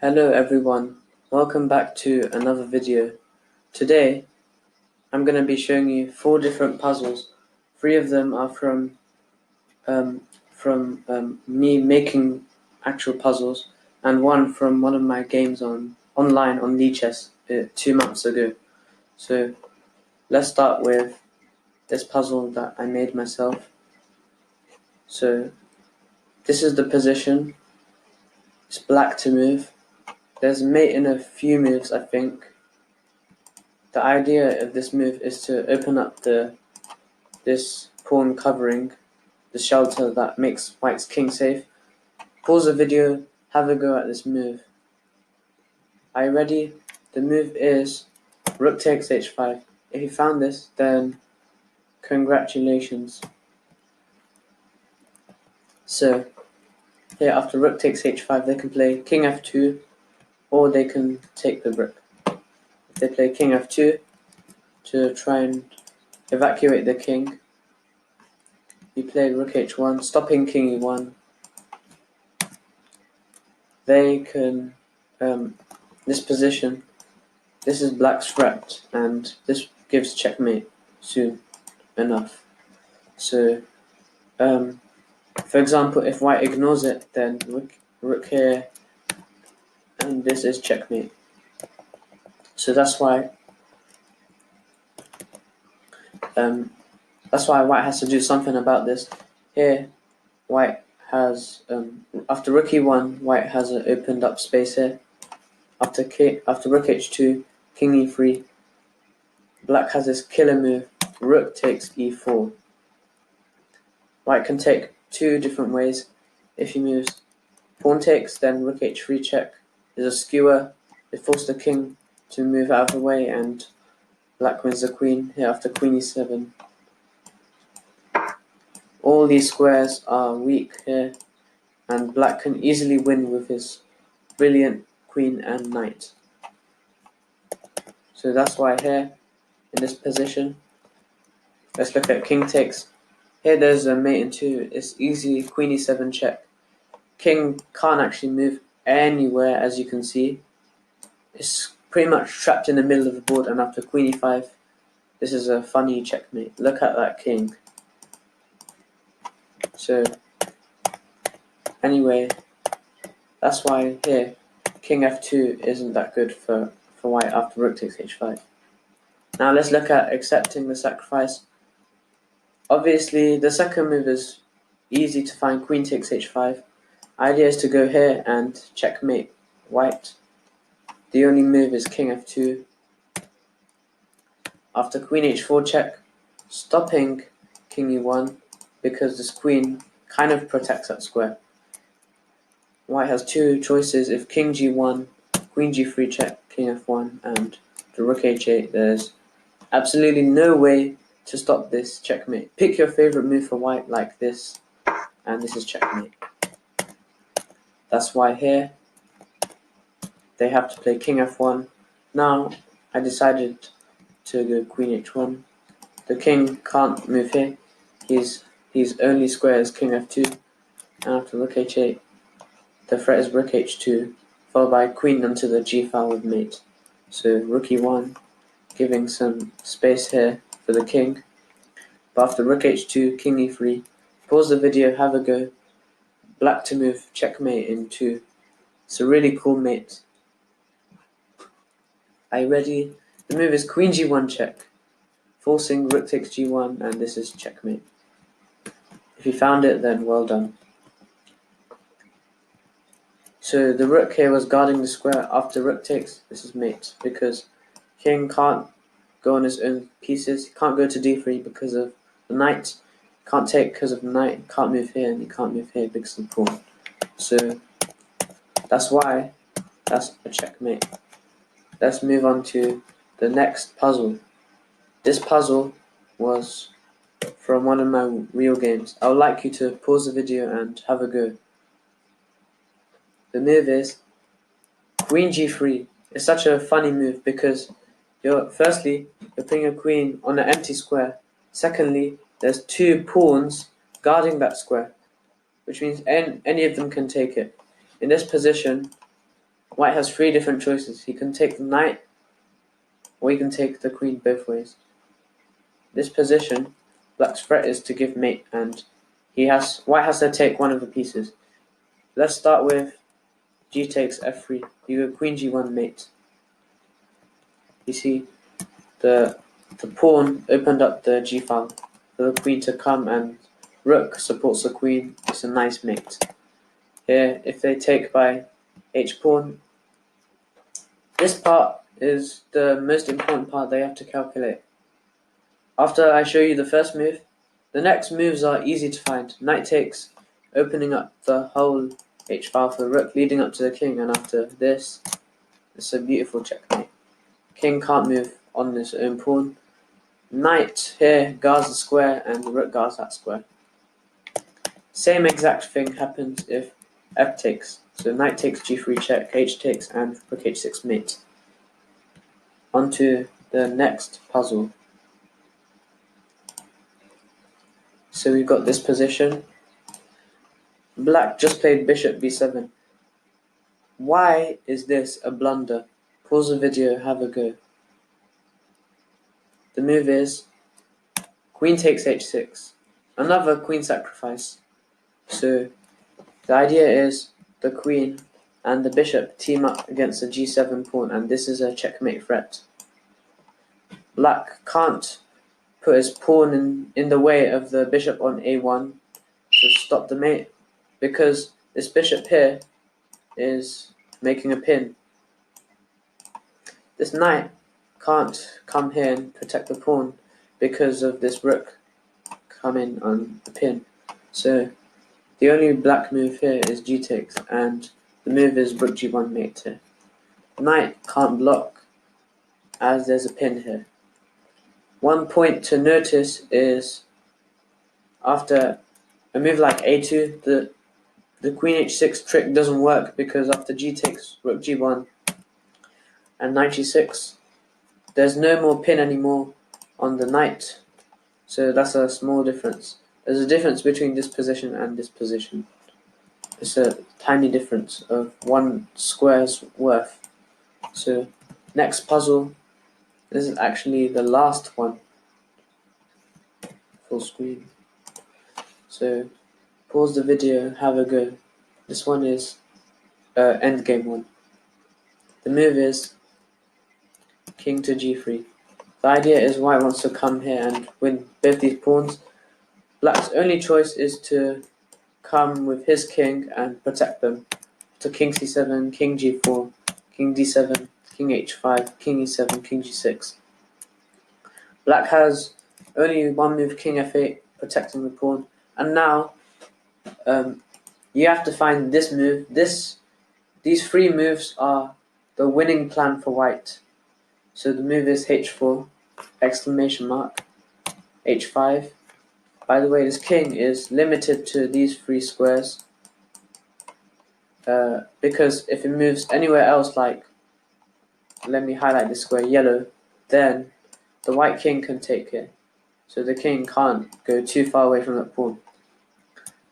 Hello everyone, welcome back to another video. Today I'm going to be showing you 4 different puzzles. 3 of them are from me making actual puzzles, and one from one of my games online on lichess 2 months ago. So let's start with this puzzle that I made myself. So this is the position. It's black to move. There's a mate in a few moves, I think. The idea of this move is to open up this pawn covering, the shelter that makes white's king safe. Pause the video, have a go at this move. Are you ready? The move is rook takes h5. If you found this, then congratulations. So here after rook takes h5, they can play king f2, or they can take the rook. If they play king f2 to try and evacuate the king, you play rook h1, stopping king e1. They can, this position, this is black's threat, and this gives checkmate soon enough. So, for example, if white ignores it, then rook here, and this is checkmate. So that's why white has to do something about this. Here, white has, after rook e1, white has an opened up space here. After rook h2, king e3, black has this killer move, rook takes e4. White can take 2 different ways. If he moves pawn takes, then rook h3 check is a skewer. It forces the king to move out of the way, and black wins the queen here after queen e7. All these squares are weak here, and black can easily win with his brilliant queen and knight. So that's why here, in this position, let's look at king takes. Here there's a mate in 2, it's easy, queen e7 check. King can't actually move anywhere, as you can see. It's pretty much trapped in the middle of the board, and after queen e5, this is a funny checkmate. Look at that king. So, anyway, that's why here, king f2 isn't that good for white after rook takes h5. Now let's look at accepting the sacrifice. Obviously, the second move is easy to find, queen takes h5. Idea is to go here and checkmate white. The only move is king f2. After queen h4 check, stopping king e1 because this queen kind of protects that square. White has 2 choices. If king g1, queen g3 check, king f1, and the rook h8, there's absolutely no way to stop this checkmate. Pick your favorite move for white, like this, and this is checkmate. That's why here they have to play king f1. Now I decided to go queen h1. The king can't move here. His only square is king f2, and after rook h8, the threat is rook h2, followed by queen onto the g file with mate. So rook e1, giving some space here for the king. But after rook h2, king e3. Pause the video, have a go. Black to move, checkmate in 2. It's a really cool mate. Are you ready? The move is queen g1 check, forcing rook takes g1, and this is checkmate. If you found it, then well done. So the rook here was guarding the square. After rook takes, this is mate, because king can't go on his own pieces. He can't go to d3 because of the knight. Can't take because of the knight. Can't move here, and he can't move here because of the pawn. So that's why that's a checkmate. Let's move on to the next puzzle. This puzzle was from one of my real games. I would like you to pause the video and have a go. The move is queen g3. It's such a funny move because firstly, you're putting a queen on an empty square. Secondly, there's 2 pawns guarding that square, which means any of them can take it. In this position, White has three different choices. He can take the knight, or he can take the queen both ways. This position, black's threat is to give mate, and white has to take one of the pieces. Let's start with g takes f3. You go queen g1 mate. You see, the pawn opened up the g file for the queen to come, and rook supports the queen. It's a nice mate. Here, if they take by h pawn, this part is the most important part they have to calculate. After I show you the first move, the next moves are easy to find. Knight takes, opening up the whole h file for the rook, leading up to the king, and after this, it's a beautiful checkmate. King can't move on his own pawn. Knight here guards the square, and the rook guards that square. Same exact thing happens if f takes. So knight takes g3 check, h takes, and rook h6 mate. On to the next puzzle. So we've got this position. Black just played bishop b7. Why is this a blunder? Pause the video, have a go. The move is queen takes h6. Another queen sacrifice. So the idea is the queen and the bishop team up against the g7 pawn, and this is a checkmate threat. Black can't put his pawn in the way of the bishop on a1 to stop the mate, because this bishop here is making a pin. This knight can't come here and protect the pawn because of this rook coming on the pin. So the only black move here is g takes, and the move is rook g1 mate here. Knight can't block as there's a pin here. One point to notice is after a move like a2, the queen h6 trick doesn't work, because after g takes, rook g1 and knight g6, there's no more pin anymore on the knight. So that's a small difference. There's a difference between this position and this position. It's a tiny difference of one square's worth. So next puzzle, this is actually the last one. Full screen. So pause the video, have a go. This one is endgame one. The move is king to g3. The idea is white wants to come here and win both these pawns. Black's only choice is to come with his king and protect them. To king c7, king g4, king d7, king h5, king e7, king g6. Black has only one move, king f8, protecting the pawn. And now you have to find this move. These three moves are the winning plan for white. So the move is h4, exclamation mark, h5. By the way, this king is limited to these three squares, because if it moves anywhere else, like, let me highlight this square, yellow, then the white king can take it. So the king can't go too far away from that pawn.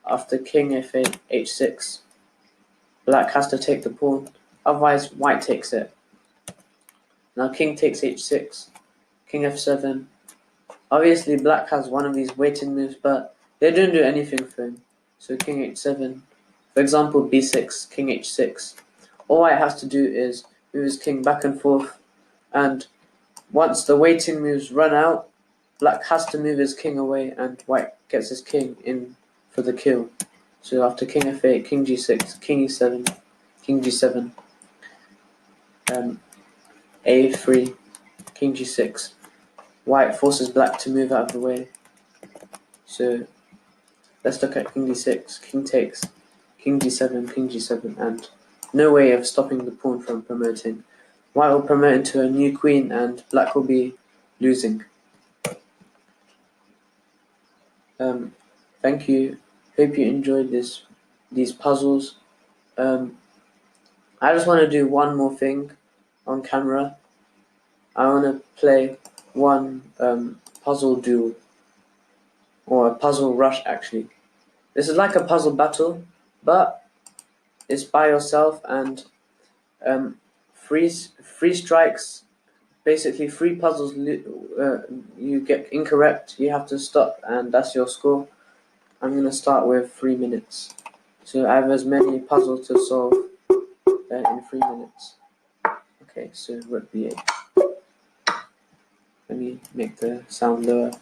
After king f8, h6, black has to take the pawn, otherwise white takes it. Now king takes h6, king f7. Obviously black has one of these waiting moves, but they don't do anything for him. So king h7, for example b6, king h6. All white has to do is move his king back and forth, and once the waiting moves run out, black has to move his king away, and white gets his king in for the kill. So after king f8, king g6, king e7, king g7, a3, king g6. White forces black to move out of the way. So let's look at king d6, king takes, king g7, and no way of stopping the pawn from promoting. White will promote into a new queen, and black will be losing. Thank you. Hope you enjoyed these puzzles. I just want to do one more thing on camera. I want to play one puzzle duel, or a puzzle rush actually. This is like a puzzle battle, but it's by yourself, and Three strikes, basically 3 puzzles you get incorrect, you have to stop, and that's your score. I'm going to start with 3 minutes. So I have as many puzzles to solve in 3 minutes. Okay, so rook b8. Let me make the sound lower.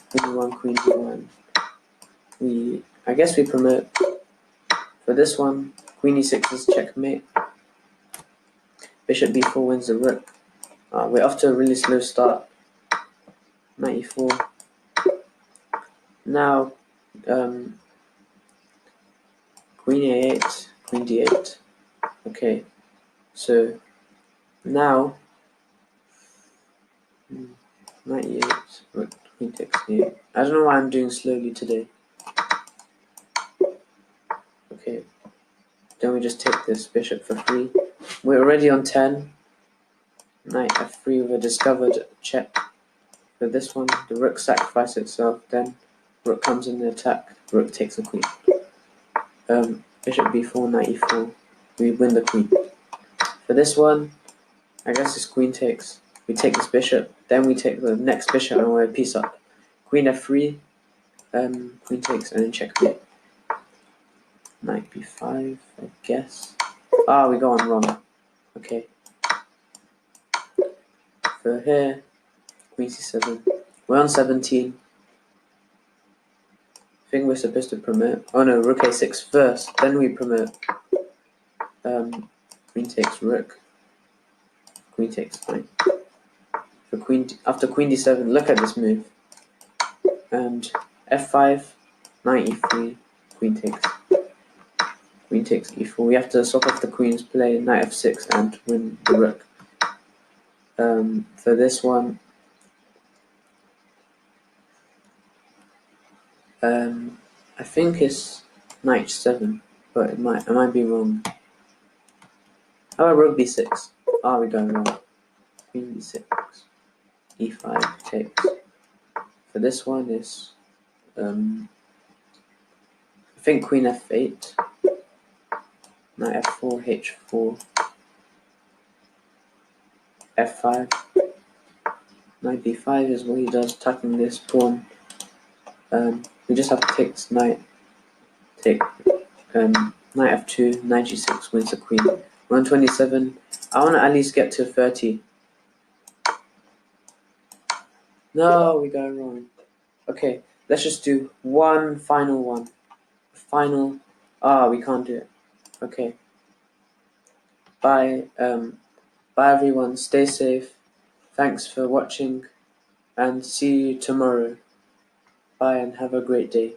Queen e1, queen d1. I guess we promote. For this one, queen e6 is checkmate. Bishop b4 wins the rook. We're off to a really slow start. Knight e4. Now, queen a8, queen d8. Okay, so now, knight e8, rook, queen takes e8. I don't know why I'm doing slowly today. Okay, then we just take this bishop for free. We're already on 10. Knight f3 with a discovered check. For this one, the rook sacrifices itself, then rook comes in the attack, rook takes the queen. Bishop b4, knight e4, we win the queen. For this one, I guess it's queen takes. We take this bishop, then we take the next bishop and we're piece up. Queen f3, queen takes, and then checkmate. Knight b5, I guess. We go on wrong. Okay. For here, queen c7. We're on 17. I think we're supposed to promote. Oh no, rook a6 first, then we promote. Queen takes rook. Queen takes knight. For after queen d7, look at this move. And f5, knight e3, queen takes. Queen takes e4. We have to swap off the queen's play, knight f6, and win the rook. For this one, I think it's knight 7, but I might be wrong. How about rook b6? We're going wrong. Queen b6, e5 takes. For this one is, I think queen f8, knight f4, h4, f5, knight b5 is what he does, attacking this pawn. We just have to take this knight. Take knight f2, knight g6 wins the queen. We're on 27. I want to at least get to 30. No, we got it wrong. Okay, let's just do one final one. Final. We can't do it. Okay. Bye. Bye everyone. Stay safe. Thanks for watching, and see you tomorrow. Bye and have a great day.